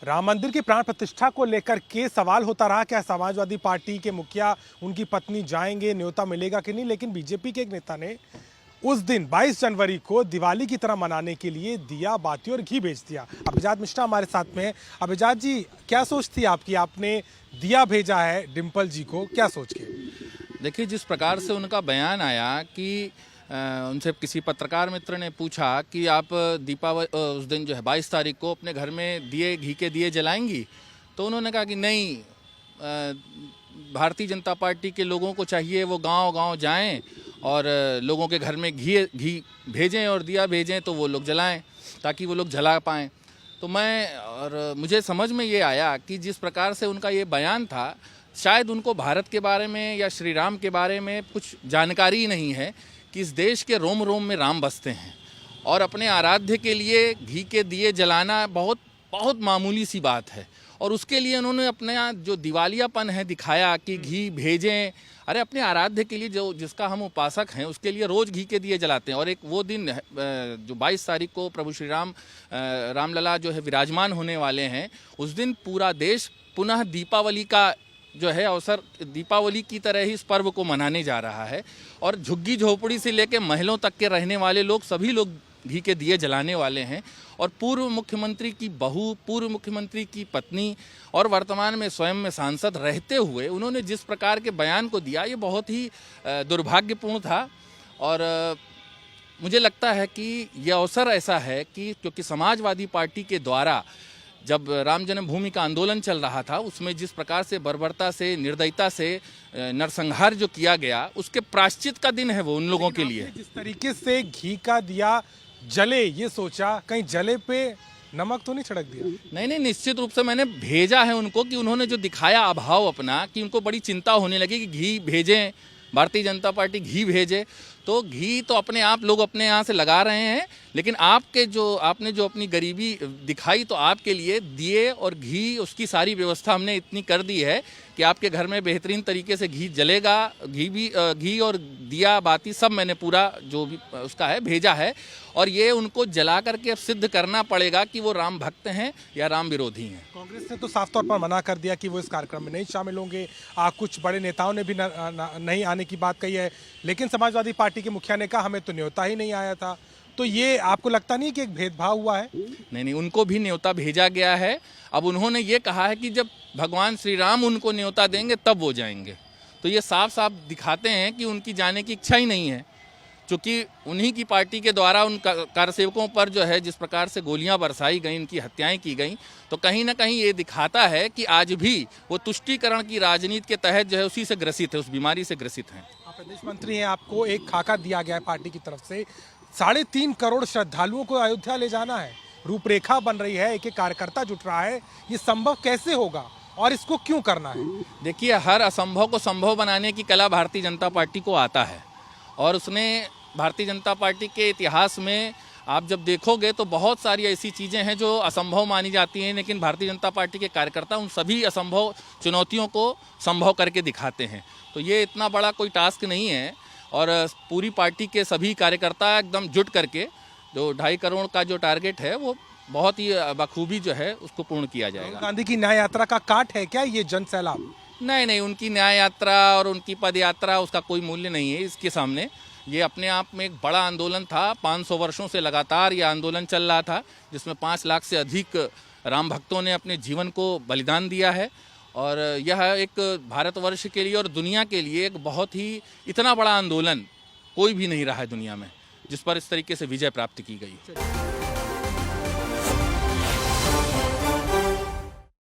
राम मंदिर की प्राण प्रतिष्ठा को लेकर के सवाल होता रहा, क्या समाजवादी पार्टी के मुखिया उनकी पत्नी जाएंगे, न्योता मिलेगा कि नहीं। लेकिन बीजेपी के एक नेता ने उस दिन 22 जनवरी को दिवाली की तरह मनाने के लिए दिया बाती और घी भेज दिया। अभिजात मिश्रा हमारे साथ में है। अभिजात जी, क्या सोच थी आपकी, आपने दिया भेजा है डिम्पल जी को, क्या सोच के? देखिए, जिस प्रकार से उनका बयान आया कि उनसे किसी पत्रकार मित्र ने पूछा कि आप दीपावली उस दिन जो है 22 तारीख को अपने घर में दिए, घी के दिए जलाएंगी, तो उन्होंने कहा कि नहीं, भारतीय जनता पार्टी के लोगों को चाहिए वो गांव-गांव जाएं और लोगों के घर में घी भेजें और दिया भेजें तो वो लोग जलाएं, ताकि वो लोग जला पाएँ। तो मुझे समझ में ये आया कि जिस प्रकार से उनका ये बयान था, शायद उनको भारत के बारे में या श्री राम के बारे में कुछ जानकारी ही नहीं है कि इस देश के रोम रोम में राम बसते हैं और अपने आराध्य के लिए घी के दिए जलाना बहुत बहुत मामूली सी बात है। और उसके लिए उन्होंने अपना जो दिवालियापन है दिखाया कि घी भेजें। अरे, अपने आराध्य के लिए जिसका हम उपासक हैं उसके लिए रोज़ घी के दिए जलाते हैं। और एक वो दिन जो 22 तारीख को प्रभु श्री रामलला जो है विराजमान होने वाले हैं, उस दिन पूरा देश पुनः दीपावली का जो है अवसर, दीपावली की तरह ही इस पर्व को मनाने जा रहा है। और झुग्गी झोपड़ी से लेकर महलों तक के रहने वाले लोग, सभी लोग घी के दिए जलाने वाले हैं। और पूर्व मुख्यमंत्री की बहू, पूर्व मुख्यमंत्री की पत्नी और वर्तमान में स्वयं में सांसद रहते हुए उन्होंने जिस प्रकार के बयान को दिया, ये बहुत ही दुर्भाग्यपूर्ण था। और मुझे लगता है कि ये अवसर ऐसा है कि क्योंकि समाजवादी पार्टी के द्वारा जब राम जन्मभूमि का आंदोलन चल रहा था, उसमें जिस प्रकार से बर्बरता से, निर्दयता से नरसंहार जो किया गया, उसके प्रायश्चित का दिन है वो उन लोगों के लिए। जिस तरीके से घी का दिया जले, ये सोचा कहीं जले पे नमक तो नहीं छिड़क दिया? नहीं, निश्चित रूप से मैंने भेजा है उनको कि उन्होंने जो दिखाया अभाव अपना, कि उनको बड़ी चिंता होने लगी कि घी भेजें, भारतीय जनता पार्टी घी भेजे। तो घी तो अपने आप लोग अपने यहाँ से लगा रहे हैं, लेकिन आपने जो अपनी गरीबी दिखाई, तो आपके लिए दिए और घी, उसकी सारी व्यवस्था हमने इतनी कर दी है कि आपके घर में बेहतरीन तरीके से घी जलेगा। घी और दिया बाती सब मैंने पूरा जो भी उसका है भेजा है। और ये उनको जला करके अब सिद्ध करना पड़ेगा कि वो राम भक्त हैं या राम विरोधी हैं। कांग्रेस ने तो साफ तौर पर मना कर दिया कि वो इस कार्यक्रम में नहीं शामिल होंगे। कुछ बड़े नेताओं ने भी नहीं आने की बात कही है। लेकिन समाजवादी पार्टी के मुखिया ने कहा हमें तो न्योता ही नहीं आया था। तो ये आपको लगता नहीं कि एक भेदभाव हुआ है? नहीं, उनको भी न्योता भेजा गया है। अब उन्होंने ये कहा है कि जब भगवान श्री राम उनको न्योता देंगे तब वो जाएंगे। तो ये साफ साफ दिखाते हैं कि उनकी जाने की इच्छा ही नहीं है। चूँकि उन्हीं की पार्टी के द्वारा उन कार्यसेवकों पर जो है जिस प्रकार से गोलियां बरसाई गई, उनकी हत्याएं की गई, तो कहीं ना कहीं ये दिखाता है कि आज भी वो तुष्टीकरण की राजनीति के तहत जो है उसी से ग्रसित है, उस बीमारी से ग्रसित हैं। आप प्रदेश मंत्री हैं, आपको एक खाका दिया गया है पार्टी की तरफ से। 3.5 करोड़ श्रद्धालुओं को अयोध्या ले जाना है, रूपरेखा बन रही है, एक एक कार्यकर्ता जुट रहा है। ये संभव कैसे होगा और इसको क्यों करना है? देखिए, हर असंभव को संभव बनाने की कला भारतीय जनता पार्टी को आता है। और उसने भारतीय जनता पार्टी के इतिहास में आप जब देखोगे तो बहुत सारी ऐसी चीज़ें हैं जो असंभव मानी जाती हैं, लेकिन भारतीय जनता पार्टी के कार्यकर्ता उन सभी असंभव चुनौतियों को संभव करके दिखाते हैं। तो ये इतना बड़ा कोई टास्क नहीं है। और पूरी पार्टी के सभी कार्यकर्ता एकदम जुट करके जो 2.5 करोड़ का जो टारगेट है वो बहुत ही बखूबी जो है उसको पूर्ण किया जाएगा। गांधी की न्याय यात्रा का काट है क्या ये जन सैलाब? नहीं, उनकी न्याय यात्रा और उनकी पद यात्रा, उसका कोई मूल्य नहीं है इसके सामने। ये अपने आप में एक बड़ा आंदोलन था। 500 वर्षों से लगातार ये आंदोलन चल रहा था, जिसमें 5 लाख से अधिक राम भक्तों ने अपने जीवन को बलिदान दिया है। और यह एक भारतवर्ष के लिए और दुनिया के लिए एक बहुत ही इतना बड़ा आंदोलन कोई भी नहीं रहा है दुनिया में, जिस पर इस तरीके से विजय प्राप्त की गई।